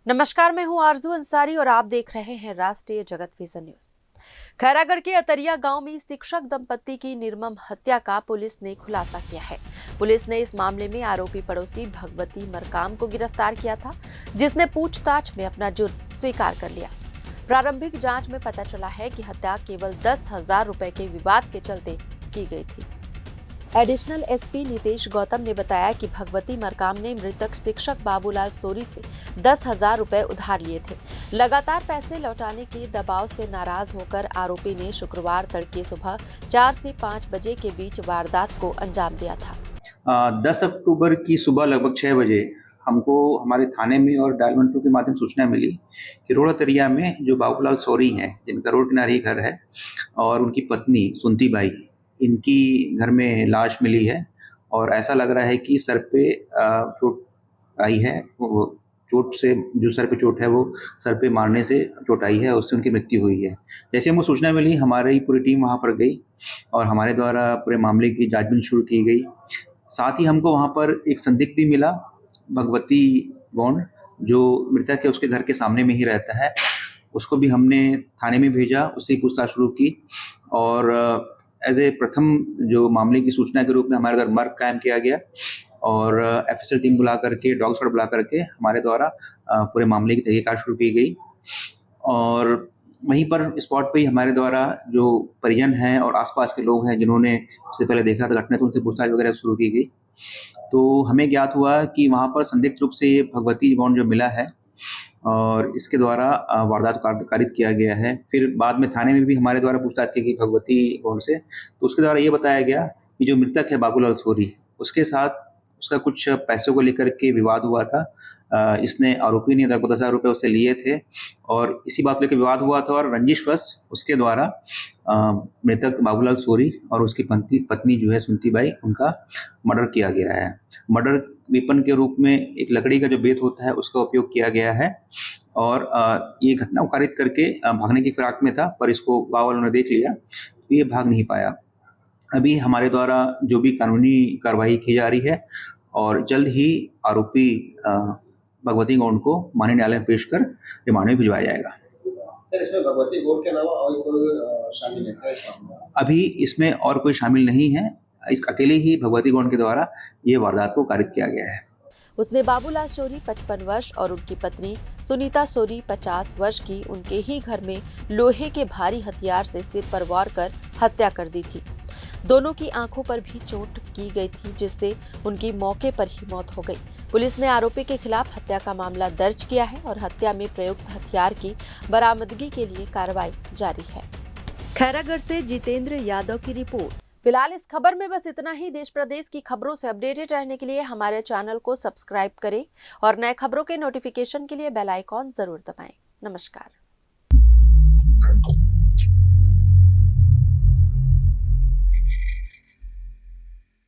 नमस्कार, मैं हूं आरजू अंसारी और आप देख रहे हैं राष्ट्रीय जगत विजन न्यूज। खैरागढ़ के अतरिया गांव में शिक्षक दंपत्ति की निर्मम हत्या का पुलिस ने खुलासा किया है। पुलिस ने इस मामले में आरोपी पड़ोसी भगवती मरकाम को गिरफ्तार किया था, जिसने पूछताछ में अपना जुर्म स्वीकार कर लिया। प्रारंभिक जांच में पता चला है कि हत्या केवल 10,000 रुपए के विवाद के चलते की गई थी। एडिशनल एसपी नितेश गौतम ने बताया कि भगवती मरकाम ने मृतक शिक्षक बाबूलाल सोरी से 10,000 रुपए उधार लिए थे। लगातार पैसे लौटाने के दबाव से नाराज होकर आरोपी ने शुक्रवार तड़के सुबह 4 से 5 बजे के बीच वारदात को अंजाम दिया था। 10 अक्टूबर की सुबह लगभग 6 बजे हमको हमारे थाने में और डायल 1 2 के माध्यम से सूचना मिली कि रोड अतरिया में जो बाबूलाल सोरी हैं, जिनका रोड किनारे ही घर है, और उनकी पत्नी सुनती बाई, इनकी घर में लाश मिली है और ऐसा लग रहा है कि सर पे चोट आई है। वो चोट से जो सर पे चोट है वो सर पे मारने से चोट आई है, उससे उनकी मृत्यु हुई है। जैसे हमको सूचना मिली, हमारी पूरी टीम वहाँ पर गई और हमारे द्वारा पूरे मामले की जांचबीन शुरू की गई। साथ ही हमको वहाँ पर एक संदिग्ध भी मिला, भगवती गौंड, जो मृतक है उसके घर के सामने में ही रहता है। उसको भी हमने थाने में भेजा, उससे पूछताछ शुरू की और एज ए प्रथम जो मामले की सूचना के रूप में हमारे द्वारा मर्ग कायम किया गया और एफएसएल टीम बुला करके, डॉग स्क्वाड बुला करके हमारे द्वारा पूरे मामले की तहकीकात शुरू की गई। और वहीं पर स्पॉट पे ही हमारे द्वारा जो परिजन हैं और आसपास के लोग हैं जिन्होंने इससे पहले देखा था घटना, तो उनसे पूछताछ वगैरह शुरू की गई। तो हमें ज्ञात हुआ कि वहाँ पर संदिग्ध रूप से ये भगवती गौंड जो मिला है और इसके द्वारा वारदात कारित किया गया है। फिर बाद में थाने में भी हमारे द्वारा पूछताछ की गई भगवती गौंड से, तो उसके द्वारा ये बताया गया कि जो मृतक है बाबूलाल सोरी, उसके साथ उसका कुछ पैसों को लेकर के विवाद हुआ था। इसने आरोपी ने 10,000 रुपये उससे लिए थे और इसी बात लेकर विवाद हुआ था और रंजिशवश उसके द्वारा मृतक बाबूलाल सोरी और उसकी पत्नी जो है सुनती बाई, उनका मर्डर किया गया है। मर्डर वेपन के रूप में एक लकड़ी का जो बेत होता है उसका उपयोग किया गया है और ये घटना को कारित करके भागने की फिराक में था, पर इसको गाँव वालों ने देख लिया तो ये भाग नहीं पाया। अभी हमारे द्वारा जो भी कानूनी कार्रवाई की जा रही है और जल्द ही आरोपी भगवती गौंड को माननीय न्यायालय में पेश कर रिमांड में भिजवाया जाएगा। सर, इसमें भगवती गौंड के अलावा और कोई शामिल है? अभी इसमें और कोई शामिल नहीं है, इस अकेले ही भगवती गौंड के द्वारा ये वारदात को कारित किया गया है। उसने बाबूलाल सोरी 55 वर्ष और उनकी पत्नी सुनीता सोरी 50 वर्ष की उनके ही घर में लोहे के भारी हथियार से सिर पर वार कर हत्या कर दी थी। दोनों की आंखों पर भी चोट की गई थी, जिससे उनकी मौके पर ही मौत हो गई। पुलिस ने आरोपी के खिलाफ हत्या का मामला दर्ज किया है और हत्या में प्रयुक्त हथियार की बरामदगी के लिए कार्रवाई जारी है। खैरागढ़ से जितेंद्र यादव की रिपोर्ट। फिलहाल इस खबर में बस इतना ही। देश प्रदेश की खबरों से अपडेटेड रहने के लिए हमारे चैनल को सब्सक्राइब करें और नए खबरों के नोटिफिकेशन के लिए बेल आइकॉन जरूर दबाएं। नमस्कार।